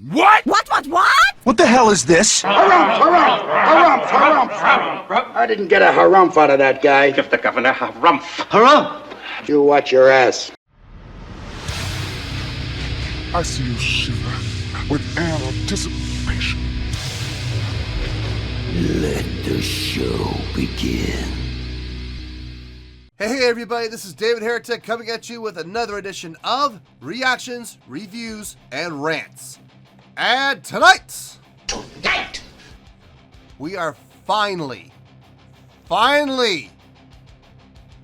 What? What? What the hell is this? Harumph! I didn't get a harumph out of that guy. Give the governor harumph. Harumph! You watch your ass. I see you shiver with anticipation. Let the show begin. Hey everybody, this is David Heretic coming at you with another edition of Reactions, Reviews, and Rants. And tonight, we are finally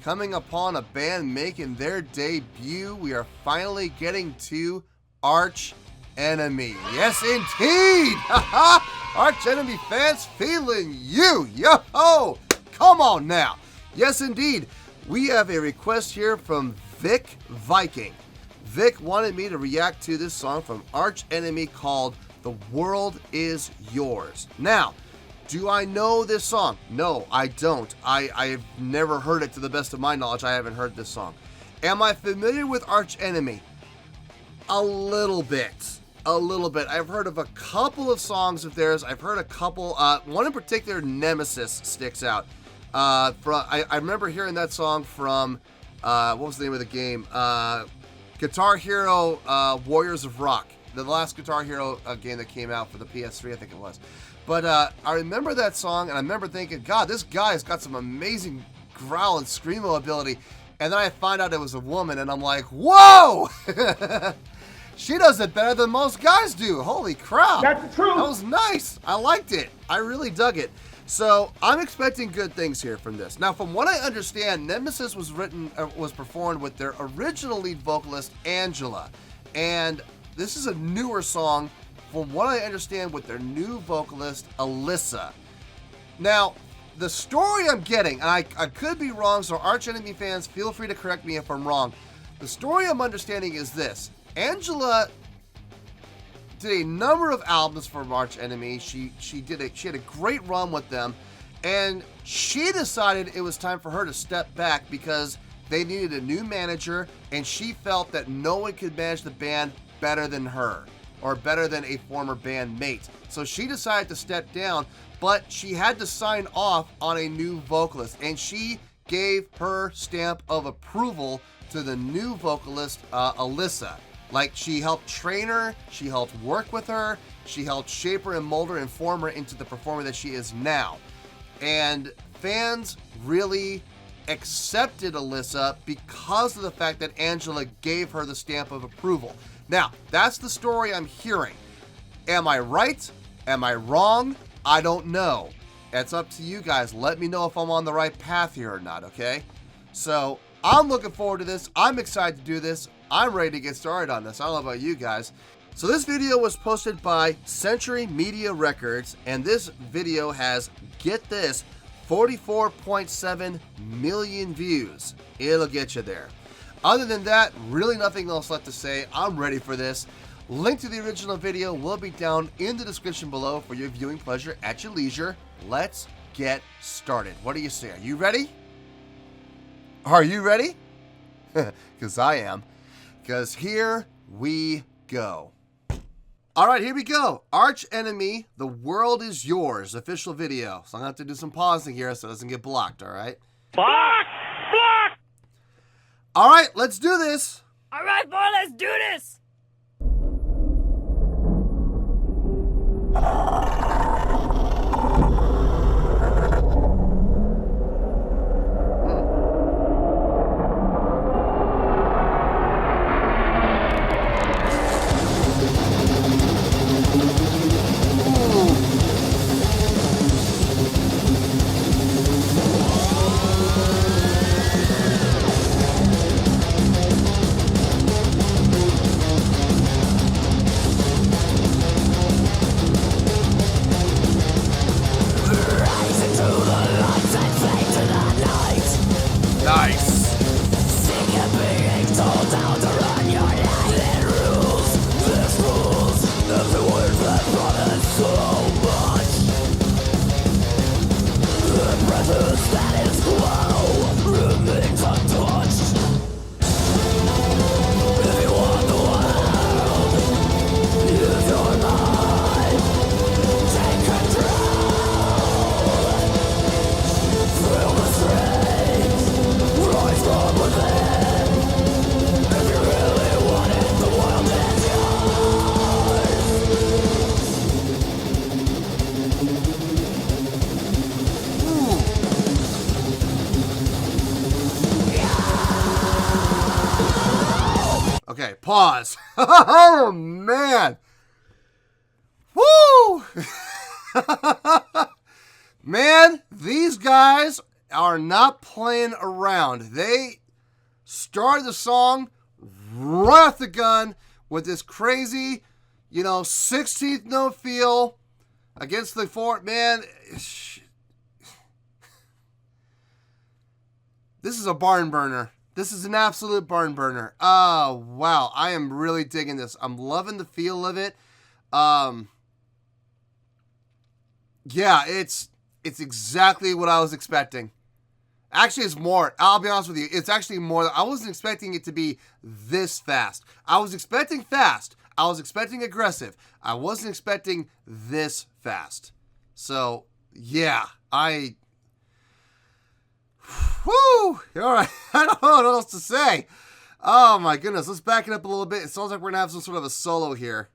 coming upon a band making their debut. We are finally getting to Arch Enemy. Yes, indeed! Arch Enemy Fans Feeling You! Yo-ho! Come on now! Yes, indeed. We have a request here from Vic Viking. Vic wanted me to react to this song from Arch Enemy called The World Is Yours. Now, do I know this song? No, I don't. I've never heard it to the best of my knowledge. I haven't heard this song. Am I familiar with Arch Enemy? A little bit. I've heard of a couple of songs of theirs. I've heard a couple. One in particular, Nemesis, sticks out. I remember hearing that song from, what was the name of the game? Guitar Hero Warriors of Rock. The last Guitar Hero game that came out for the PS3, I think it was. But I remember that song, and I remember thinking, God, this guy's got some amazing growl and screamo ability. And then I find out it was a woman, and I'm like, whoa! She does it better than most guys do. Holy crap. That's true. That was nice. I liked it. I really dug it. So I'm expecting good things here from this. Now, from what I understand, Nemesis was performed with their original lead vocalist, Angela. And this is a newer song, from what I understand, with their new vocalist, Alyssa. Now, the story I'm getting, and I could be wrong, so Arch Enemy fans, feel free to correct me if I'm wrong. The story I'm understanding is this. Angela did a number of albums for Arch Enemy. She had a great run with them, and she decided it was time for her to step back because they needed a new manager, and she felt that no one could manage the band better than her, or better than a former bandmate. So she decided to step down, but she had to sign off on a new vocalist, and she gave her stamp of approval to the new vocalist, Alyssa. Like, she helped train her, she helped work with her, she helped shape her and mold her and form her into the performer that she is now. And fans really accepted Alyssa because of the fact that Angela gave her the stamp of approval. Now, that's the story I'm hearing. Am I right? Am I wrong? I don't know. It's up to you guys. Let me know if I'm on the right path here or not, okay? So, I'm looking forward to this. I'm excited to do this. I'm ready to get started on this. I don't know about you guys. So this video was posted by Century Media Records, and this video has, get this, 44.7 million views. It'll get you there. Other than that, really nothing else left to say. I'm ready for this. Link to the original video will be down in the description below for your viewing pleasure at your leisure. Let's get started. What do you say? Are you ready? Are you ready? Because I am. Because here we go. All right, here we go. Arch Enemy, The World Is Yours, official video. So I'm going to have to do some pausing here so it doesn't get blocked, all right? Block! All right, let's do this. All right, boy, let's do this! Pause. Oh, man. Woo! Man, these guys are not playing around. They started the song right off the gun with this crazy, 16th note feel against the fort. Man, this is a barn burner. This is an absolute barn burner. Oh, wow. I am really digging this. I'm loving the feel of it. Yeah, it's exactly what I was expecting. Actually, it's more. I'll be honest with you. It's actually more. I wasn't expecting it to be this fast. I was expecting fast. I was expecting aggressive. I wasn't expecting this fast. So, yeah, whoo! All right. I don't know what else to say. Oh, my goodness. Let's back it up a little bit. It sounds like we're going to have some sort of a solo here.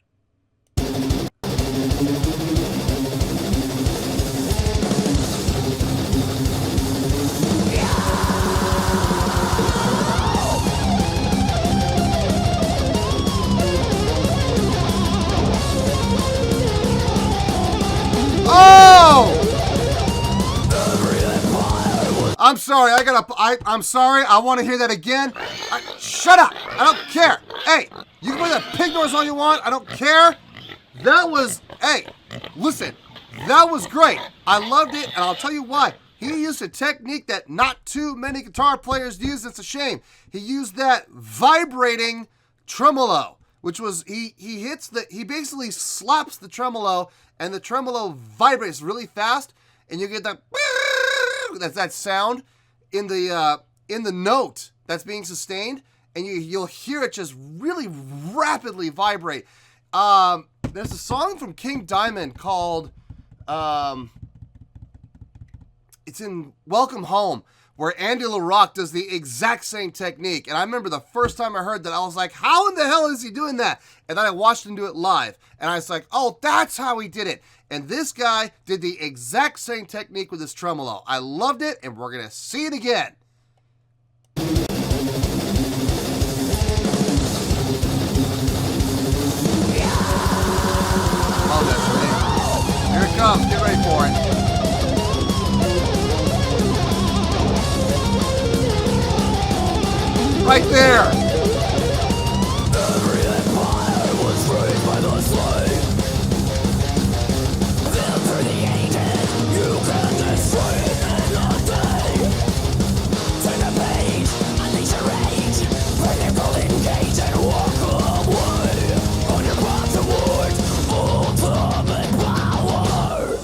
Oh! I'm sorry. I'm sorry. I want to hear that again. Shut up. I don't care. Hey, you can play that pig noise all you want. I don't care. Hey, listen. That was great. I loved it, and I'll tell you why. He used a technique that not too many guitar players use. It's a shame. He used that vibrating tremolo, which was, he basically slaps the tremolo, and the tremolo vibrates really fast, and you get that sound in the note that's being sustained, and you'll hear it just really rapidly vibrate. There's a song from King Diamond called it's in Welcome Home, where Andy LaRock does the exact same technique. And I remember the first time I heard that, I was like, how in the hell is he doing that? And then I watched him do it live, and I was like, oh, that's how he did it. And this guy did the exact same technique with his tremolo. I loved it, and we're going to see it again. Oh, that's great. Here it comes. Get ready for it. Right there. Every empire was raised by the slave. Built through the ages, you can destroy it in a day. Turn the page, unleash your rage. Break the golden gate and walk away. On your path towards ultimate power.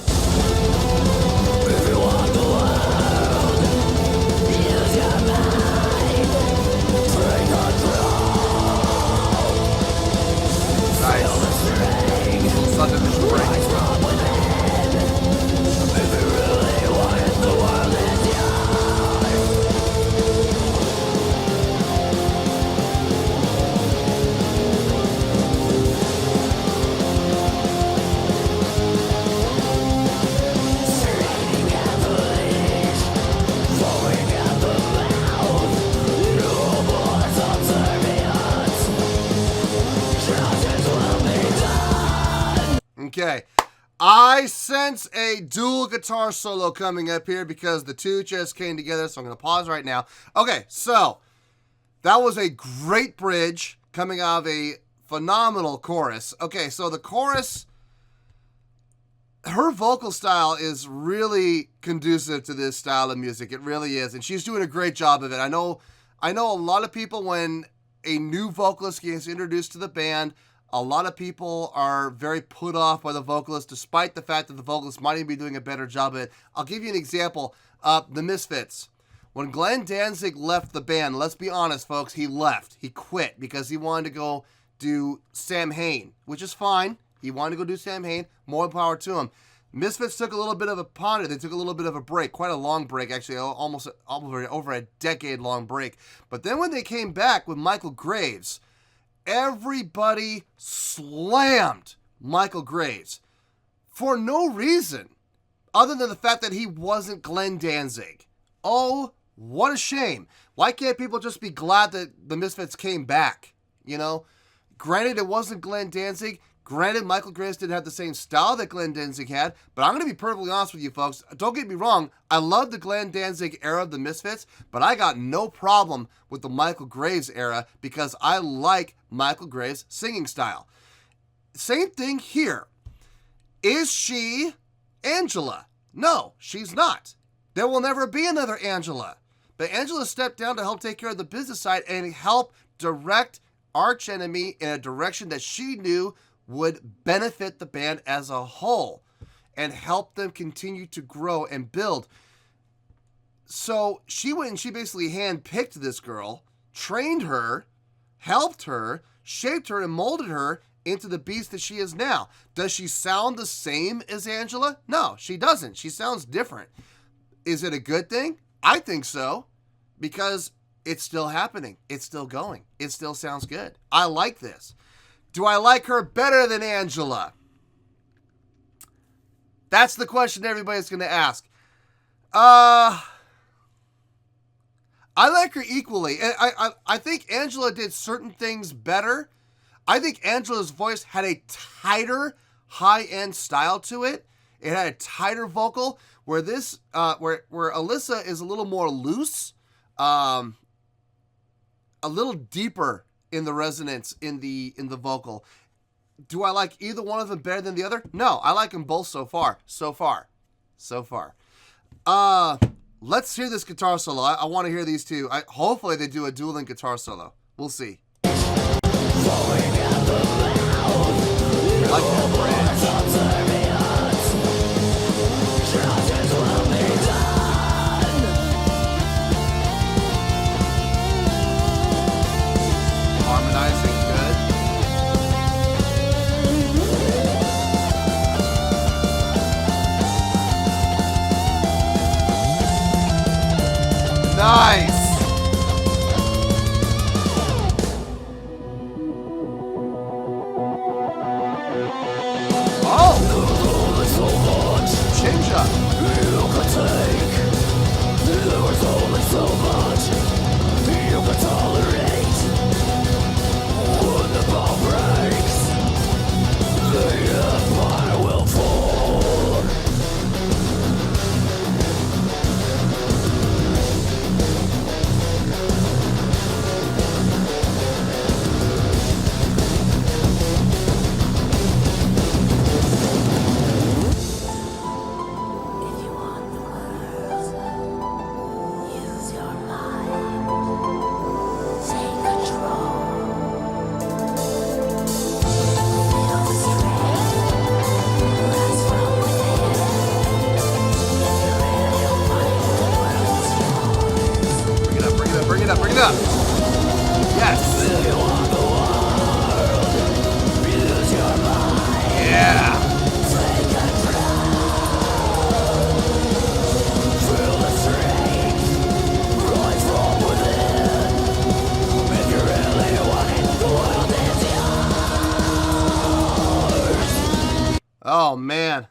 If you want the world, use your mind. Take control. Nice. Subdivision break. Rise from within. If you really want it, the world is yours. Straining at the leash, falling at the mouth. No more subservience. Justice will be done. Okay. I sense a dual guitar solo coming up here because the two just came together, so I'm going to pause right now. Okay, so that was a great bridge coming out of a phenomenal chorus. Okay, so the chorus, her vocal style is really conducive to this style of music. It really is, and she's doing a great job of it. I know a lot of people, when a new vocalist gets introduced to the band, a lot of people are very put off by the vocalist, despite the fact that the vocalist might even be doing a better job of it. I'll give you an example. The Misfits. When Glenn Danzig left the band, let's be honest, folks, he left. He quit because he wanted to go do Sam Hain, which is fine. He wanted to go do Sam Hain. More power to him. Misfits took a little bit of a ponder. They took a little bit of a break, quite a long break, actually, almost over a decade-long break. But then when they came back with Michael Graves, everybody slammed Michael Graves for no reason other than the fact that he wasn't Glenn Danzig. Oh, what a shame. Why can't people just be glad that the Misfits came back? You know? Granted, it wasn't Glenn Danzig. Granted, Michael Graves didn't have the same style that Glenn Danzig had, but I'm going to be perfectly honest with you folks. Don't get me wrong. I love the Glenn Danzig era of the Misfits, but I got no problem with the Michael Graves era because I like Michael Graves' singing style. Same thing here. Is she Angela? No, she's not. There will never be another Angela. But Angela stepped down to help take care of the business side and help direct Arch Enemy in a direction that she knew would benefit the band as a whole and help them continue to grow and build. So she went and she basically handpicked this girl, trained her, helped her, shaped her, and molded her into the beast that she is now. Does she sound the same as Angela? No, she doesn't. She sounds different. Is it a good thing? I think so, because it's still happening. It's still going. It still sounds good. I like this. Do I like her better than Angela? That's the question everybody's going to ask. I like her equally. I think Angela did certain things better. I think Angela's voice had a tighter, high-end style to it. It had a tighter vocal, where this, where Alyssa is a little more loose, a little deeper in the resonance in the vocal. Do I like either one of them better than the other? No, I like them both so far. Let's hear this guitar solo. I want to hear these two. Hopefully they do a dueling guitar solo. We'll see. I like that bridge. Harmonizing good. Nice. Oh, change up. You could take. There was only so much you could tolerate. When the ball breaks, the empire will fall. If you want the world, use your mind. Take control. Feel the strength rise from within. If you really want the world is yours. Bring it up, bring it up, bring it up, bring it up. Yes. If you want the world, use your mind. Yeah. Take control. Feel the strength rise from within. If you really want it, the world is yours. Oh, man.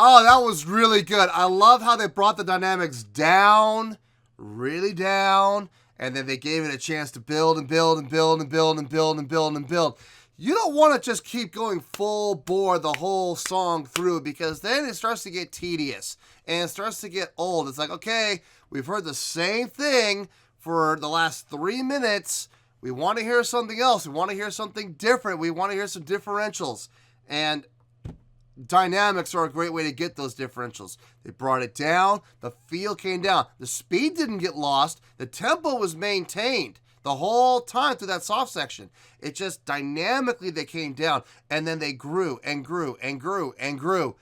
Oh, that was really good. I love how they brought the dynamics down, really down, and then they gave it a chance to build and build and build and build and build and build and build. You don't want to just keep going full bore the whole song through, because then it starts to get tedious and it starts to get old. It's like, okay, we've heard the same thing for the last 3 minutes. We want to hear something else. We want to hear something different. We want to hear some differentials. And dynamics are a great way to get those differentials. They brought it down. The feel came down. The speed didn't get lost. The tempo was maintained the whole time through that soft section. It just dynamically they came down, and then they grew and grew and grew and grew.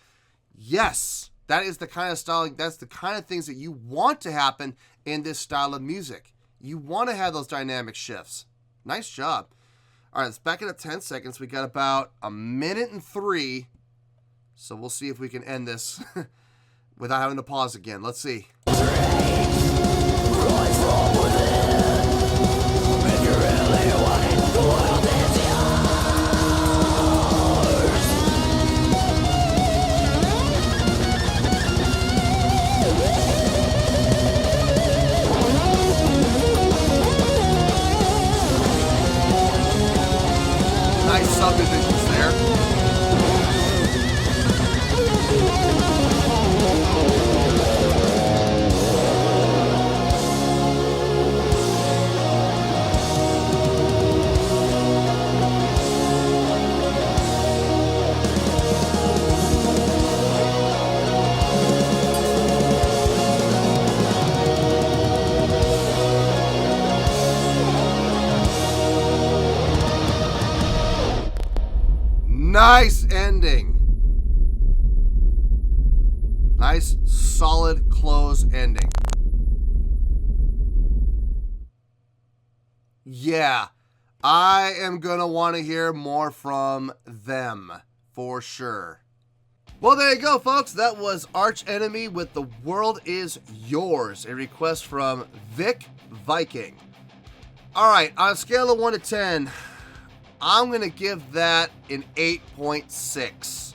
Yes, that is the kind of styling. That's the kind of things that you want to happen in this style of music. You want to have those dynamic shifts. Nice job. All right, let's back it up 10 seconds. We got about 1:03. So we'll see if we can end this without having to pause again. Let's see. Rise from within. If you really want it, the world is yours. Nice subdivisions there. Nice ending. Nice, solid close ending. Yeah, I am gonna want to hear more from them for sure. Well, there you go, folks. That was Arch Enemy with The World Is Yours, a request from Vic Viking. All right, on a scale of 1 to 10, I'm going to give that an 8.6.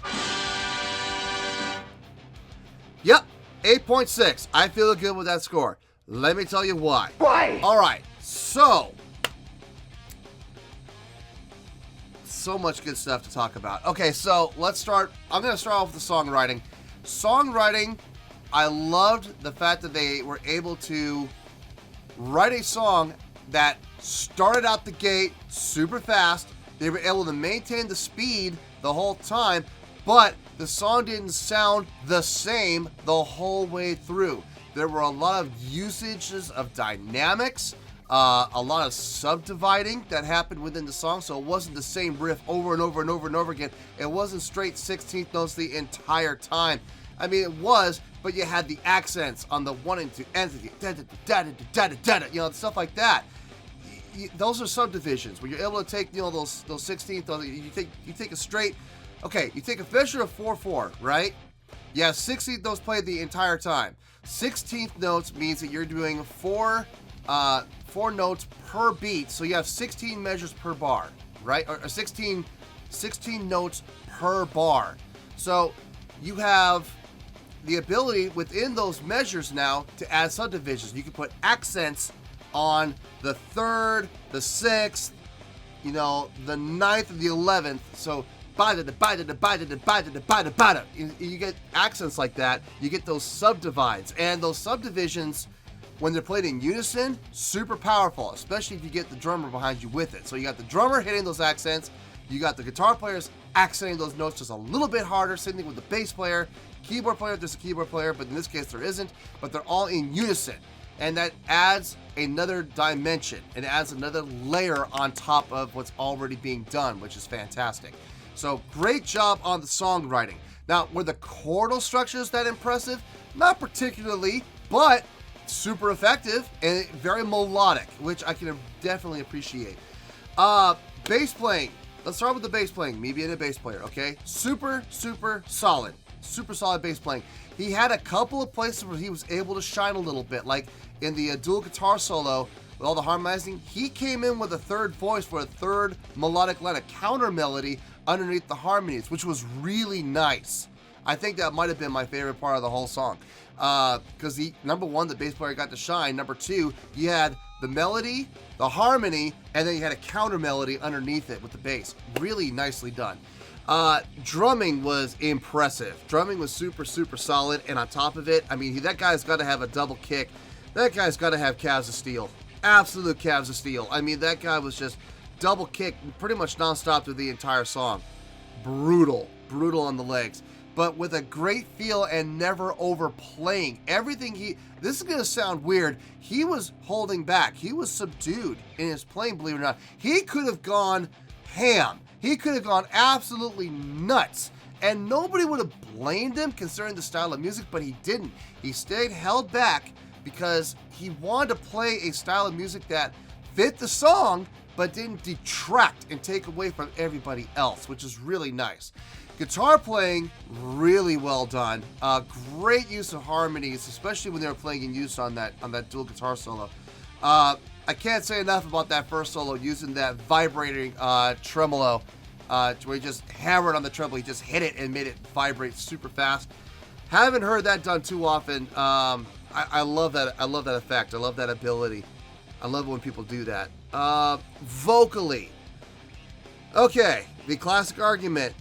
Yep, 8.6. I feel good with that score. Let me tell you why. Why? All right, so much good stuff to talk about. Okay, so let's start. I'm going to start off with the songwriting. Songwriting, I loved the fact that they were able to write a song that started out the gate super fast. They were able to maintain the speed the whole time, but the song didn't sound the same the whole way through. There were a lot of usages of dynamics, a lot of subdividing that happened within the song, so it wasn't the same riff over and over and over and over again. It wasn't straight 16th notes the entire time. I mean, it was, but you had the accents on the 1 and 2, you know, stuff like that. Those are subdivisions where you're able to take, you know, those 16th. You take a straight. Okay, you take a measure of 4/4, right? You have 16th notes played the entire time. 16th notes means that you're doing four notes per beat, so you have 16 measures per bar, right? Or 16 notes per bar. So you have the ability within those measures now to add subdivisions. You can put accents on the 3rd, the 6th, you know, the 9th and the 11th. So you get accents like that. You get those subdivides, and those subdivisions, when they're played in unison, super powerful, especially if you get the drummer behind you with it. So you got the drummer hitting those accents, you got the guitar players accenting those notes just a little bit harder, same thing with the bass player, keyboard player, there's a keyboard player, but in this case there isn't, but they're all in unison. And that adds another dimension. It adds another layer on top of what's already being done, which is fantastic. So great job on the songwriting. Now, were the chordal structures that impressive? Not particularly, but super effective and very melodic, which I can definitely appreciate. Bass playing. Let's start with the bass playing. Me being a bass player, okay? Super solid. Super solid bass playing. He had a couple of places where he was able to shine a little bit, like in the dual guitar solo with all the harmonizing. He came in with a third voice for a third melodic line, a counter melody underneath the harmonies, which was really nice. I think that might have been my favorite part of the whole song. Because number one, the bass player got to shine. Number two, you had the melody, the harmony, and then you had a counter melody underneath it with the bass. Really nicely done. Drumming was impressive. Drumming was super solid, and on top of it, I mean, that guy's got to have a double kick. That guy's got to have calves of steel. Absolute calves of steel. I mean, that guy was just double kick pretty much nonstop through the entire song. Brutal on the legs, but with a great feel and never overplaying everything. This is gonna sound weird. He was holding back. He was subdued in his playing, believe it or not. He could have gone ham. He could have gone absolutely nuts, and nobody would have blamed him considering the style of music, but he didn't. He stayed held back because he wanted to play a style of music that fit the song, but didn't detract and take away from everybody else, which is really nice. Guitar playing, really well done. Great use of harmonies, especially when they were playing in use on that dual guitar solo. I can't say enough about that first solo using that vibrating tremolo, where he just hammered on the treble. He just hit it and made it vibrate super fast. Haven't heard that done too often. I love that. I love that effect. I love that ability. I love it when people do that. Vocally, Okay, the classic argument.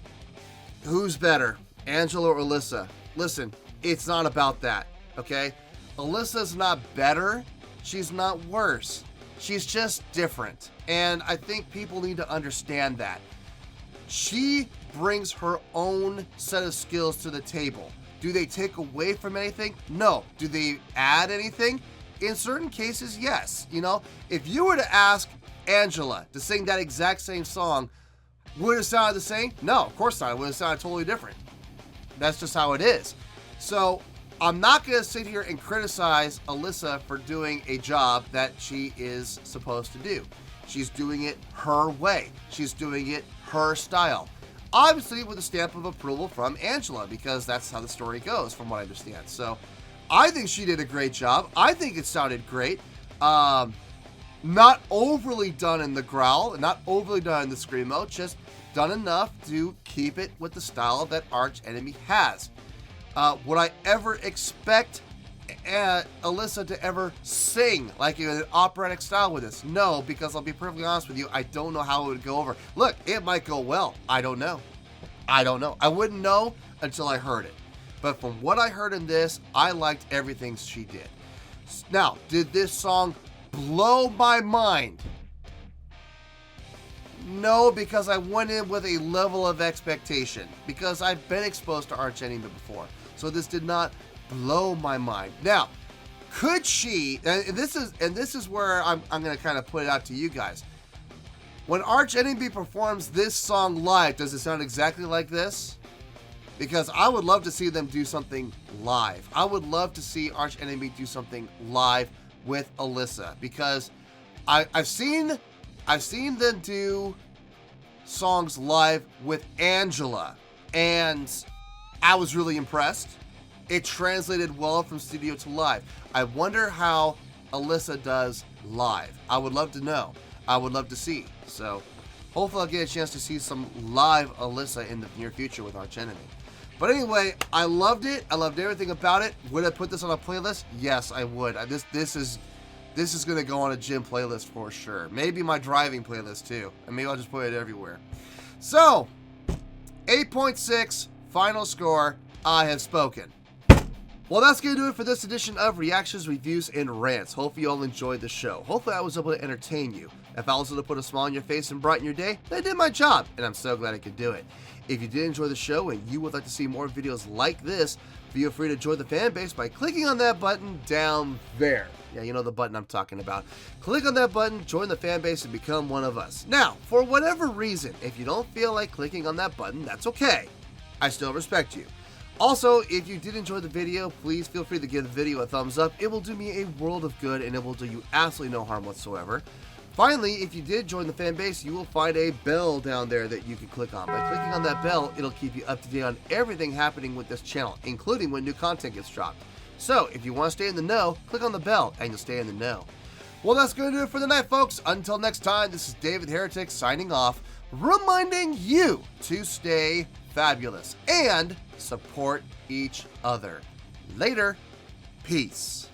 Who's better, Angela or Alyssa? Listen, it's not about that, okay? Alyssa's not better. She's not worse. She's just different. And I think people need to understand that. She brings her own set of skills to the table. Do they take away from anything? No. Do they add anything? In certain cases, yes. You know, if you were to ask Angela to sing that exact same song, would it sound the same? No, of course not. It would have sounded totally different. That's just how it is. So I'm not going to sit here and criticize Alyssa for doing a job that she is supposed to do. She's doing it her way. She's doing it her style. Obviously with a stamp of approval from Angela, because that's how the story goes from what I understand. So I think she did a great job. I think it sounded great. Not overly done in the growl, not overly done in the screamo, just done enough to keep it with the style that Arch Enemy has. Would I ever expect Alyssa to ever sing like in an operatic style with this? No, because I'll be perfectly honest with you, I don't know how it would go over. Look, it might go well. I don't know. I wouldn't know until I heard it. But from what I heard in this, I liked everything she did. Now, did this song blow my mind? No, because I went in with a level of expectation, because I've been exposed to Arch Enemy before. So this did not blow my mind. Now, could she, and this is where I'm going to kind of put it out to you guys. When Arch Enemy performs this song live, does it sound exactly like this? Because I would love to see them do something live. I would love to see Arch Enemy do something live with Alyssa, because I've seen them do songs live with Angela, and I was really impressed. It translated well from studio to live. I wonder how Alyssa does live. I would love to know. I would love to see. So hopefully I'll get a chance to see some live Alyssa in the near future with Arch Enemy. But anyway, I loved it. I loved everything about it. Would I put this on a playlist? Yes, I would. This is going to go on a gym playlist for sure. Maybe my driving playlist too. And maybe I'll just put it everywhere. So, 8.6, final score. I have spoken. Well, that's going to do it for this edition of Reactions, Reviews, and Rants. Hopefully you all enjoyed the show. Hopefully I was able to entertain you. If I was able to put a smile on your face and brighten your day, then I did my job, and I'm so glad I could do it. If you did enjoy the show and you would like to see more videos like this, feel free to join the fan base by clicking on that button down there. Yeah, you know the button I'm talking about. Click on that button, join the fan base, and become one of us. Now, for whatever reason, if you don't feel like clicking on that button, that's okay. I still respect you. Also, if you did enjoy the video, please feel free to give the video a thumbs up. It will do me a world of good, and it will do you absolutely no harm whatsoever. Finally, if you did join the fan base, you will find a bell down there that you can click on. By clicking on that bell, it'll keep you up to date on everything happening with this channel, including when new content gets dropped. So, if you want to stay in the know, click on the bell, and you'll stay in the know. Well, that's going to do it for the night, folks. Until next time, this is David Heretic signing off, reminding you to stay fabulous and support each other. Later. Peace.